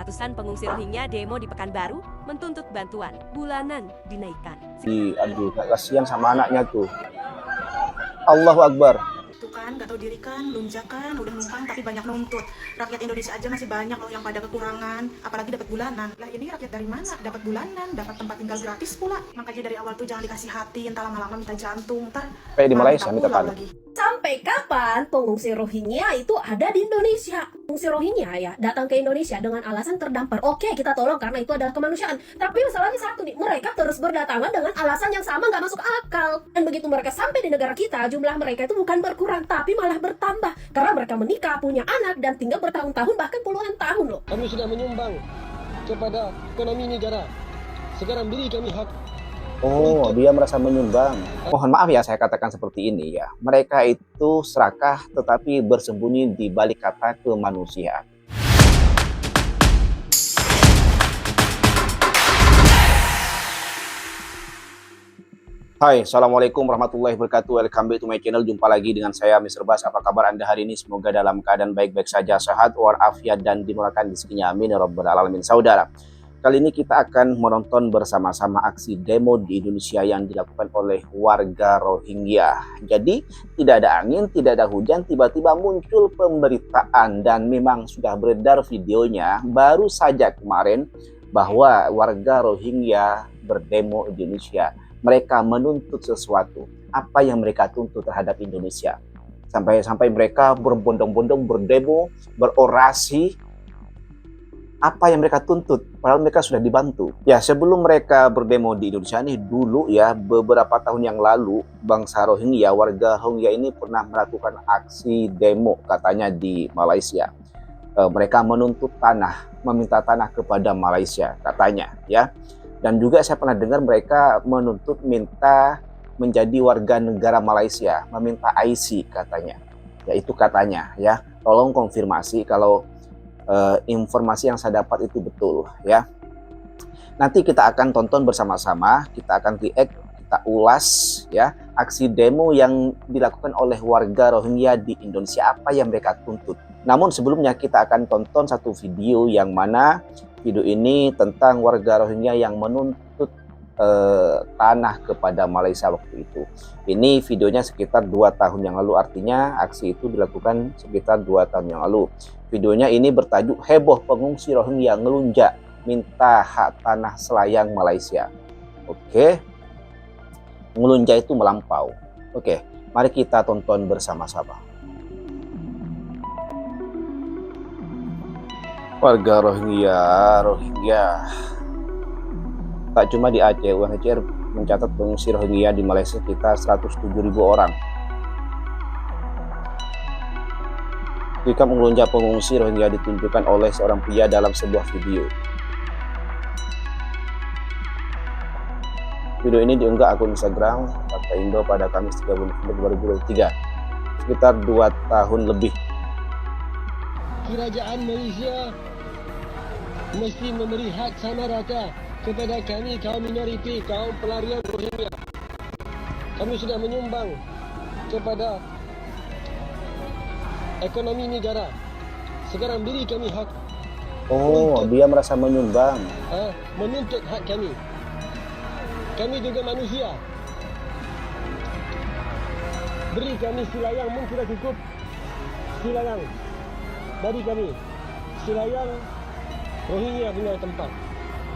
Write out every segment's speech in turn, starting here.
Ratusan pengungsi Rohingya demo di Pekanbaru menuntut bantuan bulanan dinaikkan. Aduh, kasihan sama anaknya tuh. Allahu Akbar. Itu kan gak tahu diri kan, lunjakan, udah numpang tapi banyak nuntut. Rakyat Indonesia aja masih banyak loh yang pada kekurangan, apalagi dapat bulanan. Lah ini rakyat dari mana? Dapat bulanan, dapat tempat tinggal gratis pula. Makanya dari awal tuh jangan dikasih hati, entar lama-lama minta jantung, ntar Kayak di Malaysia minta pulau tanah. Sampai kapan pengungsi Rohingya itu ada di Indonesia? Pengungsi Rohingya ya datang ke Indonesia dengan alasan terdampar. Oke, kita tolong karena itu adalah kemanusiaan. Tapi masalahnya satu nih, mereka terus berdatangan dengan alasan yang sama nggak masuk akal. Dan begitu mereka sampai di negara kita, jumlah mereka itu bukan berkurang, tapi malah bertambah. Karena mereka menikah, punya anak, dan tinggal bertahun-tahun, bahkan puluhan tahun loh. Kami sudah menyumbang kepada ekonomi negara. Sekarang beri kami hak. Oh, dia merasa menyumbang. Mohon maaf ya saya katakan seperti ini ya. Mereka itu serakah tetapi bersembunyi di balik kata kemanusiaan. Hai, Assalamualaikum warahmatullahi wabarakatuh. Welcome back to my channel. Jumpa lagi dengan saya, Mr. Bas. Apa kabar Anda hari ini? Semoga dalam keadaan baik-baik saja, sehat, walafiat, dan dimurahkan rezekinya. Amin ya rabbal alamin. Saudara, kali ini kita akan menonton bersama-sama aksi demo di Indonesia yang dilakukan oleh warga Rohingya. Jadi, tidak ada angin, tidak ada hujan, tiba-tiba muncul pemberitaan dan memang sudah beredar videonya baru saja kemarin bahwa warga Rohingya berdemo di Indonesia. Mereka menuntut sesuatu. Apa yang mereka tuntut terhadap Indonesia? Sampai mereka berbondong-bondong berdemo, berorasi. Apa yang mereka tuntut? Padahal mereka sudah dibantu. Ya, sebelum mereka berdemo di Indonesia ini dulu ya, beberapa tahun yang lalu, bangsa Rohingya, warga Rohingya ini pernah melakukan aksi demo katanya di Malaysia. Mereka menuntut tanah, meminta tanah kepada Malaysia katanya ya. Dan juga saya pernah dengar mereka menuntut minta menjadi warga negara Malaysia, meminta IC katanya. Ya itu katanya ya. Tolong konfirmasi kalau informasi yang saya dapat itu betul ya. Nanti kita akan tonton bersama-sama, kita akan react, kita ulas ya aksi demo yang dilakukan oleh warga Rohingya di Indonesia, apa yang mereka tuntut. Namun sebelumnya kita akan tonton satu video yang mana video ini tentang warga Rohingya yang menuntut tanah kepada Malaysia waktu itu. Ini videonya sekitar 2 tahun yang lalu, artinya aksi itu dilakukan sekitar 2 tahun yang lalu. Videonya ini bertajuk heboh pengungsi Rohingya ngelunjak minta hak tanah selayang Malaysia. Oke, ngelunjak itu melampau. Oke, mari kita tonton bersama-sama. Warga Rohingya. Tak cuma di Aceh, UNHCR mencatat pengungsi Rohingya di Malaysia sekitar 107.000 orang. Jika mengelunjak pengungsi Rohingya ditunjukkan oleh seorang pria dalam sebuah video. Video ini diunggah akun Instagram Fakta Indo pada Kamis 30 November 2023, sekitar 2 tahun lebih. Kerajaan Malaysia mesti memberi hak sama rata kepada kami kaum minoriti, kaum pelarian Rohingya. Kami sudah menyumbang kepada ekonomi negara. Sekarang beri kami hak. Oh, dia merasa menyumbang. Menuntut hak kami. Kami juga manusia. Beri kami silayang, mungkin sudah cukup. Silayang dari kami. Silayang Rohingya punya tempat.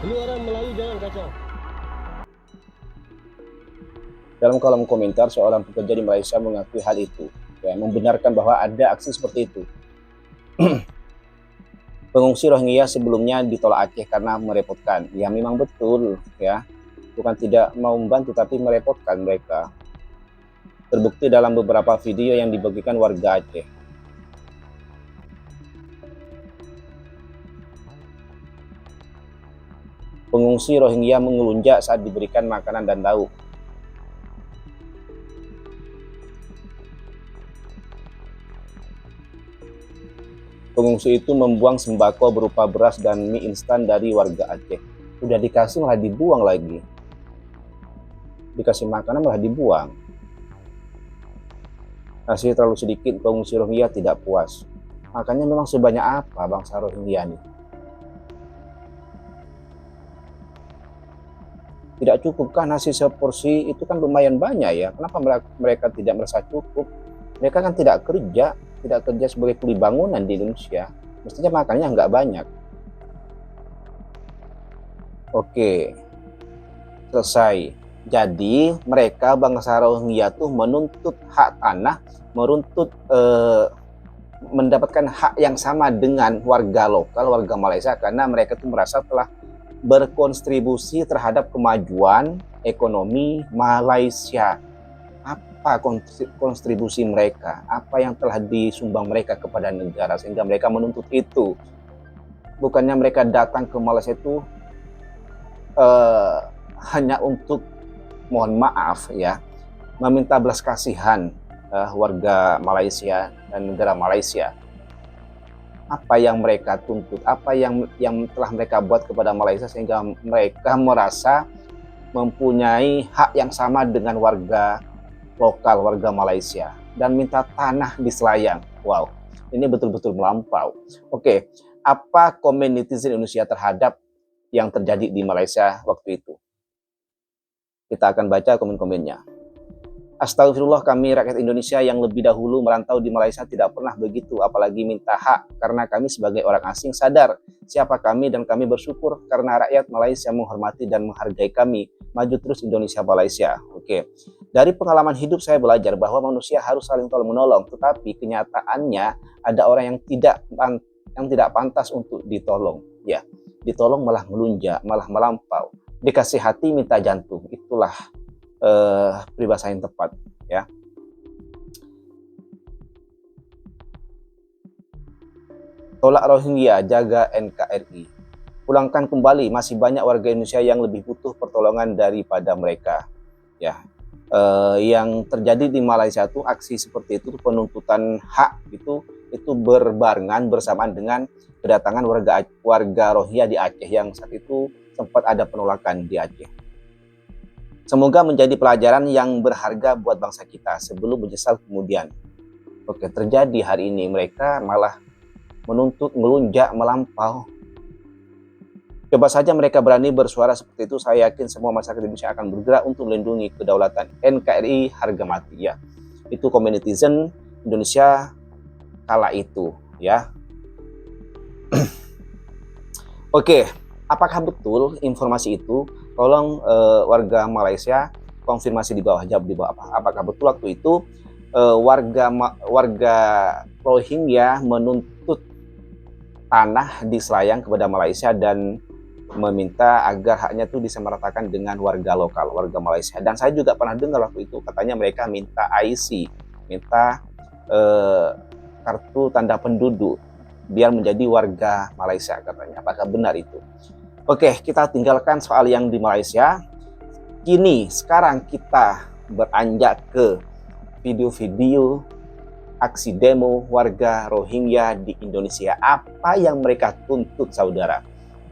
Ini orang Melayu jangan kacau. Dalam kolom komentar, seorang pekerja di Malaysia mengakui hal itu, ya, membenarkan bahwa ada aksi seperti itu. Pengungsi Rohingya sebelumnya ditolak Aceh karena merepotkan. Ya memang betul ya, bukan tidak mau membantu tapi merepotkan mereka. Terbukti dalam beberapa video yang dibagikan warga Aceh. Pengungsi Rohingya mengelunjak saat diberikan makanan dan lauk. Pengungsi itu membuang sembako berupa beras dan mie instan dari warga Aceh. Udah dikasih malah dibuang lagi. Dikasih makanan malah dibuang. Masih terlalu sedikit, pengungsi Rohingya tidak puas. Makanya memang sebanyak apa bangsa Rohingya nih? Tidak cukupkah nasi seporsi? Itu kan lumayan banyak ya. Kenapa mereka tidak merasa cukup? Mereka kan tidak kerja sebagai kuli bangunan di Indonesia. Mestinya makannya nggak banyak. Oke, selesai. Jadi mereka bangsa Rohingya tuh menuntut hak tanah, mendapatkan hak yang sama dengan warga lokal, warga Malaysia, karena mereka tuh merasa telah berkontribusi terhadap kemajuan ekonomi Malaysia. Apa kontribusi mereka? Apa yang telah disumbang mereka kepada negara sehingga mereka menuntut itu? Bukannya mereka datang ke Malaysia itu hanya untuk, mohon maaf ya, meminta belas kasihan warga Malaysia dan negara Malaysia. Apa yang mereka tuntut, apa yang telah mereka buat kepada Malaysia sehingga mereka merasa mempunyai hak yang sama dengan warga lokal, warga Malaysia, dan minta tanah di Selayang. Wow, ini betul-betul melampau. Oke, apa komen netizen Indonesia terhadap yang terjadi di Malaysia waktu itu? Kita akan baca komen-komennya. Astagfirullah, kami rakyat Indonesia yang lebih dahulu merantau di Malaysia tidak pernah begitu, apalagi minta hak, karena kami sebagai orang asing sadar siapa kami dan kami bersyukur karena rakyat Malaysia menghormati dan menghargai kami. Maju terus Indonesia Malaysia. Oke. Dari pengalaman hidup saya belajar bahwa manusia harus saling tolong menolong, tetapi kenyataannya ada orang yang tidak pantas untuk ditolong. Ya, ditolong malah melunjak, malah melampau. Dikasih hati minta jantung. Itulah peribahasa yang tepat ya. Tolak Rohingya, jaga NKRI. Pulangkan kembali, masih banyak warga Indonesia yang lebih butuh pertolongan daripada mereka. Ya, yang terjadi di Malaysia itu aksi seperti itu, penuntutan hak itu berbarengan bersamaan dengan kedatangan warga Rohingya di Aceh yang saat itu sempat ada penolakan di Aceh. Semoga menjadi pelajaran yang berharga buat bangsa kita sebelum menyesal kemudian. Oke, terjadi hari ini mereka malah menuntut, melunjak, melampau. Coba saja mereka berani bersuara seperti itu, saya yakin semua masyarakat Indonesia akan bergerak untuk melindungi kedaulatan NKRI harga mati ya. Itu komen netizen Indonesia kala itu ya. Oke, apakah betul informasi itu? Tolong warga Malaysia konfirmasi di bawah, jawab di bawah apa? Apakah betul waktu itu warga Rohingya menuntut tanah di Selayang kepada Malaysia dan meminta agar haknya itu disamaratakan dengan warga lokal, warga Malaysia. Dan saya juga pernah dengar waktu itu katanya mereka minta IC, minta kartu tanda penduduk biar menjadi warga Malaysia katanya. Apakah benar itu? Oke, kita tinggalkan soal yang di Malaysia. Sekarang kita beranjak ke video-video aksi demo warga Rohingya di Indonesia. Apa yang mereka tuntut, saudara?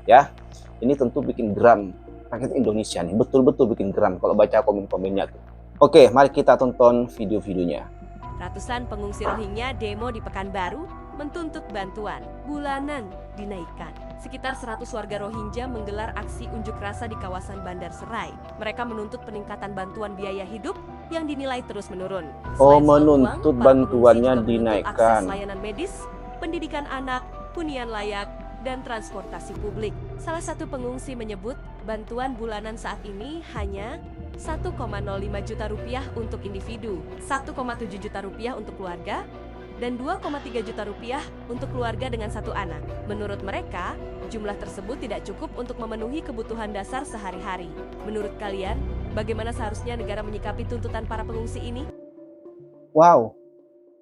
Ya, ini tentu bikin geram rakyat Indonesia nih. Betul-betul bikin geram kalau baca komen-komennya tuh. Oke, mari kita tonton video-videonya. Ratusan pengungsi Rohingya demo di Pekanbaru menuntut bantuan bulanan dinaikkan. Sekitar 100 warga Rohingya menggelar aksi unjuk rasa di kawasan Bandar Serai. Mereka menuntut peningkatan bantuan biaya hidup yang dinilai terus menurun. Oh, Selain menuntut uang, para bantuannya pengungsi juga menuntut dinaikkan. akses layanan medis, pendidikan anak, hunian layak, dan transportasi publik. Salah satu pengungsi menyebut bantuan bulanan saat ini hanya 1,05 juta rupiah untuk individu, 1,7 juta rupiah untuk keluarga, dan 2,3 juta rupiah untuk keluarga dengan satu anak. Menurut mereka, jumlah tersebut tidak cukup untuk memenuhi kebutuhan dasar sehari-hari. Menurut kalian, bagaimana seharusnya negara menyikapi tuntutan para pengungsi ini? Wow,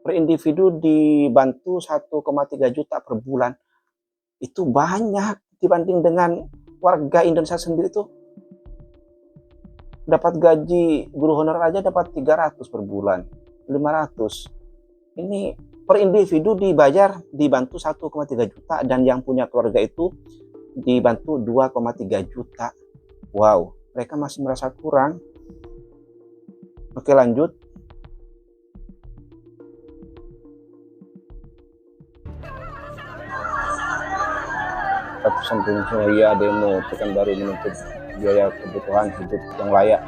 per individu dibantu 1,3 juta per bulan. Itu banyak dibanding dengan warga Indonesia sendiri tuh. Dapat gaji guru honorer aja dapat 300 per bulan, 500. Ini per individu dibantu 1,3 juta dan yang punya keluarga itu dibantu 2,3 juta. Wow, mereka masih merasa kurang. Oke, lanjut. Ratusan pengungsi Rohingya demo Pekanbaru menuntut biaya kebutuhan hidup yang layak.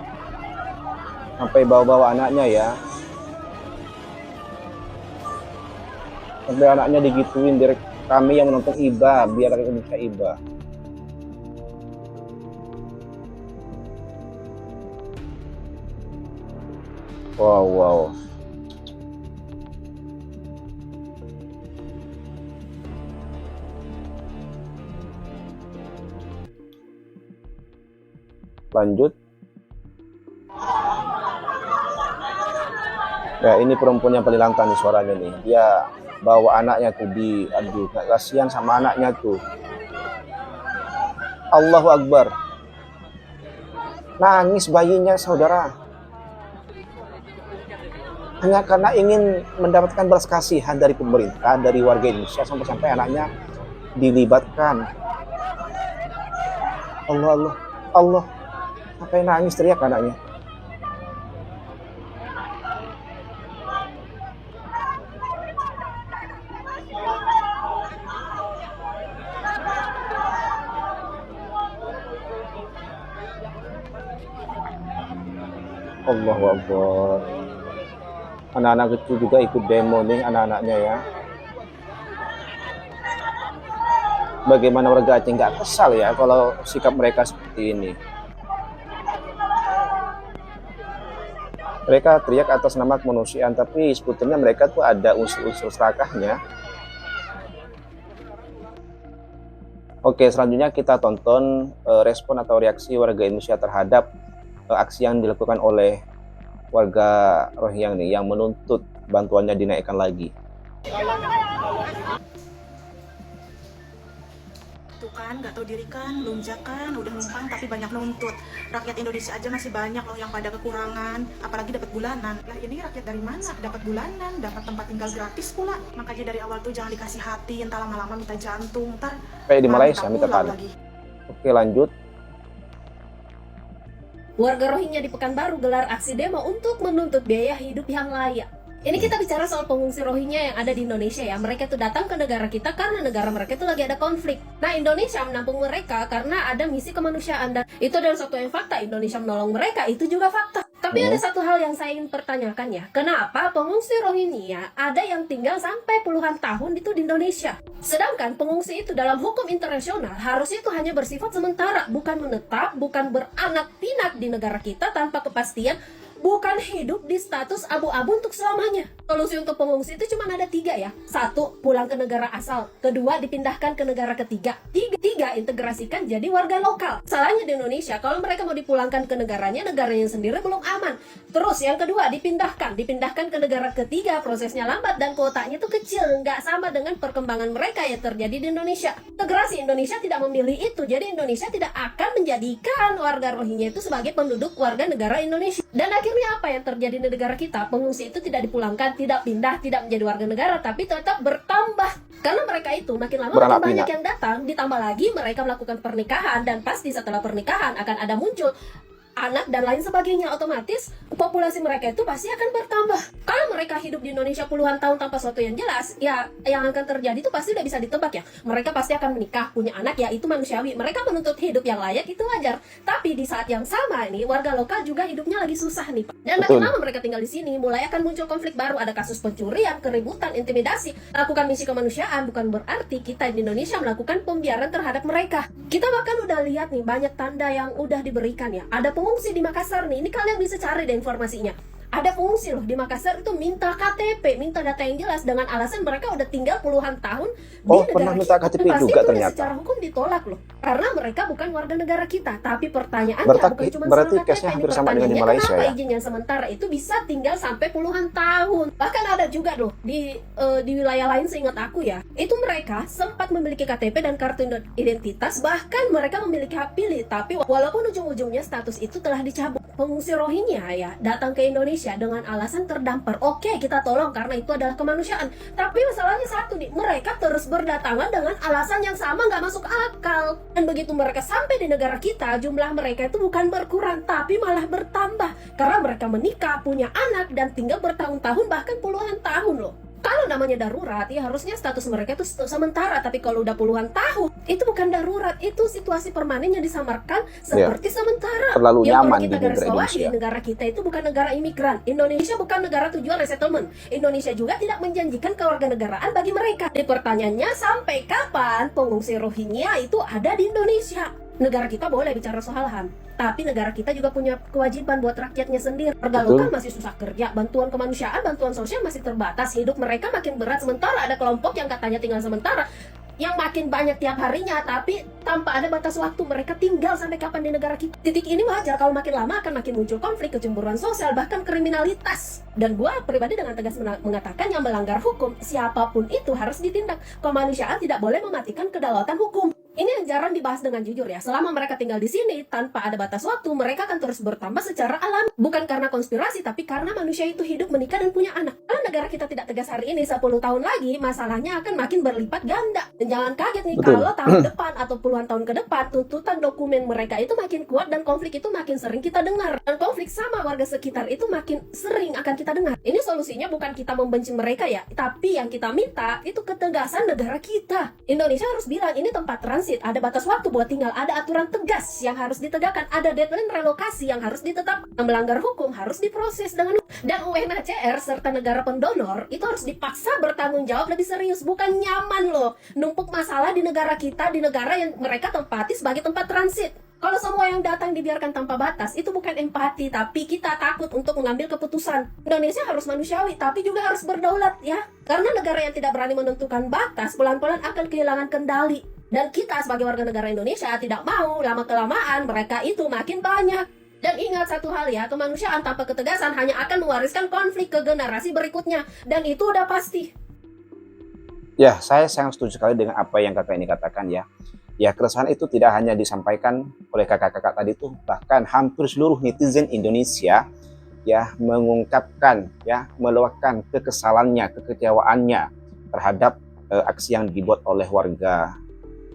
Sampai bawa-bawa anaknya ya. Sampai anaknya digituin, kami yang menonton iba, biar rakyat Indonesia iba. Wow. Lanjut. Ya, ini perempuan yang paling lantang nih suaranya nih. Dia bawa anaknya tuh aduh, gak kasihan sama anaknya tuh. Allahu Akbar. Nangis bayinya, saudara. Hanya karena ingin mendapatkan belas kasihan dari pemerintah, dari warga Indonesia, sampai anaknya dilibatkan. Allah. Sampai nangis teriak anaknya. Allahu Akbar. Anak-anak kecil juga ikut demo nih, anak-anaknya ya. Bagaimana warga Aceh nggak kesal ya kalau sikap mereka seperti ini. Mereka teriak atas nama kemanusiaan, tapi sebetulnya mereka tuh ada unsur-unsur serakahnya. Oke, selanjutnya kita tonton respon atau reaksi warga Indonesia terhadap aksi yang dilakukan oleh warga Rohingya nih yang menuntut bantuannya dinaikkan lagi. Tuh kan, gak tahu diri kan, lunjakan, udah numpang tapi banyak nuntut. Rakyat Indonesia aja masih banyak loh yang pada kekurangan, apalagi dapat bulanan. Lah ini rakyat dari mana? Dapat bulanan, dapat tempat tinggal gratis pula. Makanya dari awal tuh jangan dikasih hati, entar lama-lama minta jantung, ntar Kayak di Malaysia minta pulang tanah. lagi. Oke, lanjut. Warga Rohingya di Pekanbaru gelar aksi demo untuk menuntut biaya hidup yang layak. Ini kita bicara soal pengungsi Rohingya yang ada di Indonesia ya. Mereka tuh datang ke negara kita karena negara mereka itu lagi ada konflik. Nah, Indonesia menampung mereka karena ada misi kemanusiaan. Dan itu adalah satu yang fakta. Indonesia menolong mereka, itu juga fakta. Tapi ada satu hal yang saya ingin pertanyakan ya. Kenapa pengungsi Rohingya ada yang tinggal sampai puluhan tahun itu di Indonesia? Sedangkan pengungsi itu dalam hukum internasional harusnya itu hanya bersifat sementara. Bukan menetap, bukan beranak pinak di negara kita tanpa kepastian, bukan hidup di status abu-abu untuk selamanya. Solusi untuk pengungsi itu cuma ada 3 ya. 1, pulang ke negara asal. 2, dipindahkan ke negara ketiga. 3, integrasikan jadi warga lokal. Salahnya di Indonesia, kalau mereka mau dipulangkan ke negaranya sendiri belum aman. Terus yang kedua, dipindahkan ke negara ketiga, prosesnya lambat dan kuotanya itu kecil. Nggak sama dengan perkembangan mereka yang terjadi di Indonesia. Integrasi Indonesia tidak memilih itu. Jadi Indonesia tidak akan menjadikan warga Rohingya itu sebagai penduduk warga negara Indonesia. Dan akhirnya apa yang terjadi di negara kita? Pengungsi itu tidak dipulangkan, tidak pindah, tidak menjadi warga negara, tapi tetap bertambah. Karena mereka itu makin lama makin banyak yang datang, ditambah lagi mereka melakukan pernikahan, dan pasti setelah pernikahan akan ada muncul anak dan lain sebagainya. Otomatis populasi mereka itu pasti akan bertambah. Kalau mereka hidup di Indonesia puluhan tahun tanpa sesuatu yang jelas, ya yang akan terjadi itu pasti udah bisa ditebak ya. Mereka pasti akan menikah, punya anak, ya itu manusiawi. Mereka menuntut hidup yang layak, itu wajar. Tapi di saat yang sama ini warga lokal juga hidupnya lagi susah nih, Pak. Dan makin lama mereka tinggal di sini, mulai akan muncul konflik baru. Ada kasus pencurian, keributan, intimidasi. Lakukan misi kemanusiaan bukan berarti kita di Indonesia melakukan pembiaran terhadap mereka. Kita bahkan udah lihat nih banyak tanda yang udah diberikan ya. Ada pengungsi di Makassar nih, ini kalian bisa cari deh informasinya. Ada pengungsi loh di Makassar itu minta KTP, minta data yang jelas dengan alasan mereka udah tinggal puluhan tahun di negara pernah minta kita. KTP Pasti juga itu ternyata. secara hukum ditolak loh, karena mereka bukan warga negara kita. Tapi pertanyaannya bukan cuma berarti soal case-nya KTP, hampir sama dengan di Malaysia kenapa ya. izin yang sementara itu bisa tinggal sampai puluhan tahun. Bahkan ada juga loh di wilayah lain seingat aku ya, itu mereka sempat memiliki KTP dan kartu identitas, bahkan mereka memiliki hak pilih, tapi walaupun ujung-ujungnya status itu telah dicabut. Pengungsi Rohingya ya datang ke Indonesia dengan alasan terdampar. Oke, kita tolong karena itu adalah kemanusiaan. Tapi masalahnya satu nih, mereka terus berdatangan dengan alasan yang sama, nggak masuk akal. Dan begitu mereka sampai di negara kita, jumlah mereka itu bukan berkurang, tapi malah bertambah. Karena mereka menikah, punya anak, dan tinggal bertahun-tahun bahkan puluhan tahun loh. Kalau namanya darurat, ya harusnya status mereka itu sementara. Tapi kalau udah puluhan tahun, itu bukan darurat, itu situasi permanen yang disamarkan seperti sementara. Terlalu yang nyaman perlu kita di garis negara bawahi, Indonesia. negara kita itu bukan negara imigran. Indonesia bukan negara tujuan resettlement. Indonesia juga tidak menjanjikan kewarganegaraan bagi mereka. Di pertanyaannya, sampai kapan pengungsi Rohingya itu ada di Indonesia? Negara kita boleh bicara soal HAM, tapi negara kita juga punya kewajiban buat rakyatnya sendiri. Warga lokal masih susah kerja, bantuan kemanusiaan, bantuan sosial masih terbatas, hidup mereka makin berat. Sementara ada kelompok yang katanya tinggal sementara, yang makin banyak tiap harinya, tapi tanpa ada batas waktu. Mereka tinggal sampai kapan di negara kita? Titik ini wajar, kalau makin lama akan makin muncul konflik, kecemburuan sosial, bahkan kriminalitas. Dan gua pribadi dengan tegas mengatakan yang melanggar hukum, siapapun itu harus ditindak. Kemanusiaan tidak boleh mematikan kedaulatan hukum. Ini yang jarang dibahas dengan jujur ya. Selama mereka tinggal di sini tanpa ada batas waktu, mereka akan terus bertambah secara alami. Bukan karena konspirasi, tapi karena manusia itu hidup, menikah, dan punya anak. Kalau negara kita tidak tegas hari ini, 10 tahun lagi masalahnya akan makin berlipat ganda. Dan jangan kaget nih kalau tahun depan atau puluhan tahun ke depan, tuntutan dokumen mereka itu makin kuat dan konflik itu makin sering kita dengar. Dan konflik sama warga sekitar itu makin sering akan kita dengar. Ini solusinya bukan kita membenci mereka ya, tapi yang kita minta itu ketegasan negara kita. Indonesia harus bilang ini tempat transit, ada batas waktu buat tinggal, ada aturan tegas yang harus ditegakkan, ada deadline relokasi yang harus ditetapkan. Yang melanggar hukum harus diproses dengan dan UNHCR serta negara pendonor itu harus dipaksa bertanggung jawab lebih serius. Bukan nyaman loh numpuk masalah di negara kita, di negara yang mereka tempati sebagai tempat transit. Kalau semua yang datang dibiarkan tanpa batas, itu bukan empati, tapi kita takut untuk mengambil keputusan. Indonesia harus manusiawi, tapi juga harus berdaulat ya. Karena negara yang tidak berani menentukan batas, pelan-pelan akan kehilangan kendali. Dan kita sebagai warga negara Indonesia tidak mau lama-kelamaan mereka itu makin banyak. Dan ingat satu hal ya, kemanusiaan tanpa ketegasan hanya akan mewariskan konflik ke generasi berikutnya. Dan itu udah pasti. Ya, saya sangat setuju sekali dengan apa yang kakak ini katakan ya. Ya, keresahan itu tidak hanya disampaikan oleh kakak-kakak tadi itu, bahkan hampir seluruh netizen Indonesia ya mengungkapkan ya, meluapkan kekesalannya, kekecewaannya terhadap aksi yang dibuat oleh warga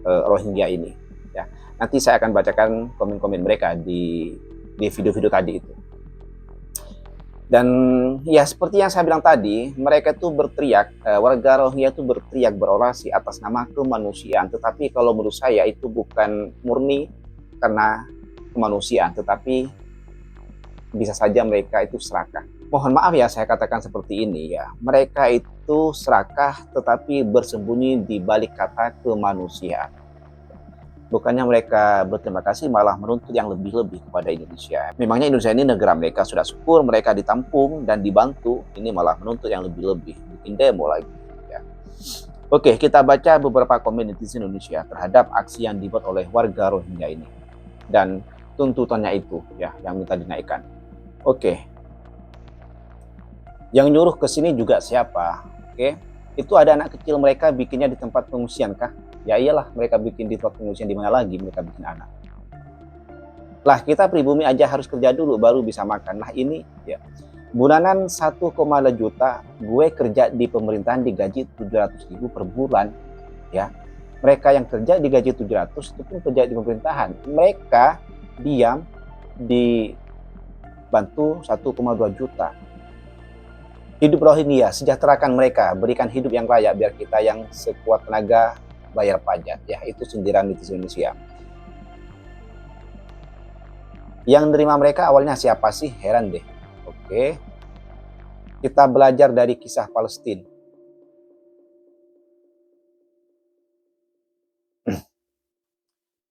Rohingya ini. Ya, nanti saya akan bacakan komen-komen mereka di video-video tadi itu. Dan ya seperti yang saya bilang tadi, mereka itu berteriak, warga Rohingya itu berteriak berorasi atas nama kemanusiaan. Tetapi kalau menurut saya itu bukan murni karena kemanusiaan, tetapi bisa saja mereka itu serakah. Mohon maaf ya saya katakan seperti ini ya. Mereka itu serakah tetapi bersembunyi di balik kata kemanusiaan. Bukannya mereka berterima kasih, malah menuntut yang lebih-lebih kepada Indonesia. Memangnya Indonesia ini negara mereka, sudah syukur mereka ditampung dan dibantu, ini malah menuntut yang lebih-lebih, bikin demo lagi. Ya. Oke, kita baca beberapa komen netizen Indonesia terhadap aksi yang dibuat oleh warga Rohingya ini. Dan tuntutannya itu, ya, yang minta dinaikkan. Oke. Yang nyuruh ke sini juga siapa? Oke. Itu ada anak kecil mereka bikinnya di tempat pengungsian kah? Ya iyalah, mereka bikin di tempat pengungsian, di mana lagi mereka bikin anak. Lah kita pribumi aja harus kerja dulu baru bisa makan. Nah ini ya, bulanan 1,5 juta, gue kerja di pemerintahan digaji 700.000 per bulan. Ya, mereka yang kerja digaji 700 itu pun kerja di pemerintahan. Mereka diam dibantu 1,2 juta. Hidup Rohingya, sejahterakan mereka, berikan hidup yang layak biar kita yang sekuat tenaga bayar pajak. Ya, itu sindiran netizen Indonesia. Yang menerima mereka awalnya siapa sih? Heran deh. Oke. Kita belajar dari kisah Palestina.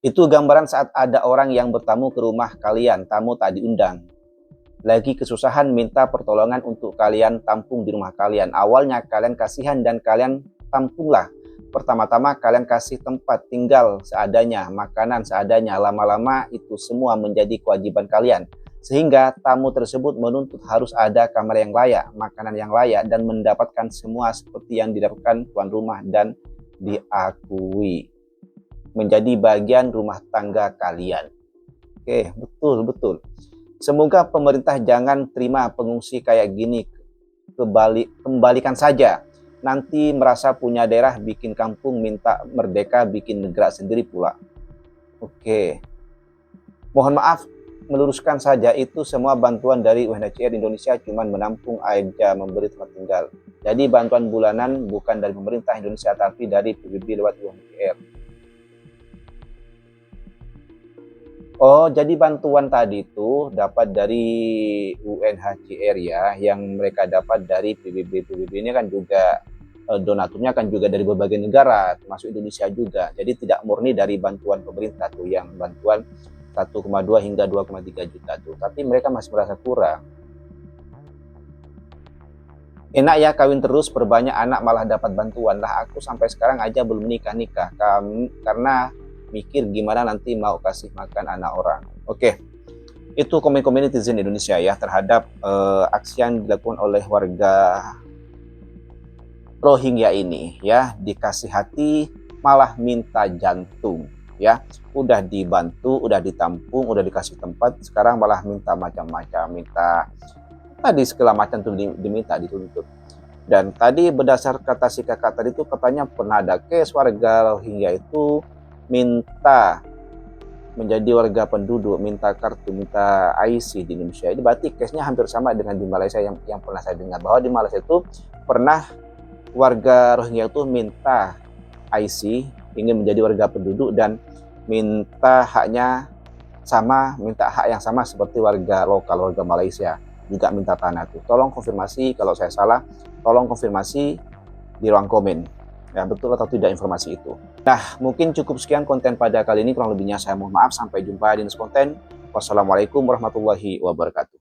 Itu gambaran saat ada orang yang bertamu ke rumah kalian, tamu tak diundang. Lagi kesusahan minta pertolongan untuk kalian tampung di rumah kalian. Awalnya kalian kasihan dan kalian tampunglah. Pertama-tama kalian kasih tempat tinggal seadanya, makanan seadanya. Lama-lama itu semua menjadi kewajiban kalian. Sehingga tamu tersebut menuntut harus ada kamar yang layak, makanan yang layak, dan mendapatkan semua seperti yang didapatkan tuan rumah dan diakui menjadi bagian rumah tangga kalian. Oke, betul. Semoga pemerintah jangan terima pengungsi kayak gini, kembalikan saja. Nanti merasa punya daerah, bikin kampung, minta merdeka, bikin negara sendiri pula. Oke. Mohon maaf, meluruskan saja, itu semua bantuan dari UNHCR Indonesia cuman menampung aja, memberi tempat tinggal. Jadi bantuan bulanan bukan dari pemerintah Indonesia tapi dari PBB lewat UNHCR. Oh, jadi bantuan tadi itu dapat dari UNHCR ya, yang mereka dapat dari PBB. PBB ini kan juga donaturnya kan juga dari berbagai negara, termasuk Indonesia juga. Jadi tidak murni dari bantuan pemerintah tuh, yang bantuan 1,2 hingga 2,3 juta tuh. Tapi mereka masih merasa kurang. Enak ya kawin terus, perbanyak anak malah dapat bantuan. Lah aku sampai sekarang aja belum nikah-nikah karena mikir gimana nanti mau kasih makan anak orang. Oke, itu komen-komen netizen Indonesia ya terhadap aksi yang dilakukan oleh warga Rohingya ini ya. Dikasih hati malah minta jantung ya. Udah dibantu, udah ditampung, udah dikasih tempat, sekarang malah minta macam-macam, minta tadi segala macam tuh diminta, dituntut. Dan tadi berdasar kata si kakak tadi itu katanya pernah ada case warga Rohingya itu minta menjadi warga penduduk, minta kartu, minta IC di Indonesia. Ini berarti case-nya hampir sama dengan di Malaysia yang pernah saya dengar, bahwa di Malaysia itu pernah warga Rohingya itu minta IC, ingin menjadi warga penduduk dan minta haknya sama, minta hak yang sama seperti warga lokal, warga Malaysia, juga minta tanah tuh. Tolong konfirmasi kalau saya salah, tolong konfirmasi di ruang komen ya, betul atau tidak informasi itu. Nah, mungkin cukup sekian konten pada kali ini, kurang lebihnya saya mohon maaf. Sampai jumpa di next konten. Wassalamualaikum warahmatullahi wabarakatuh.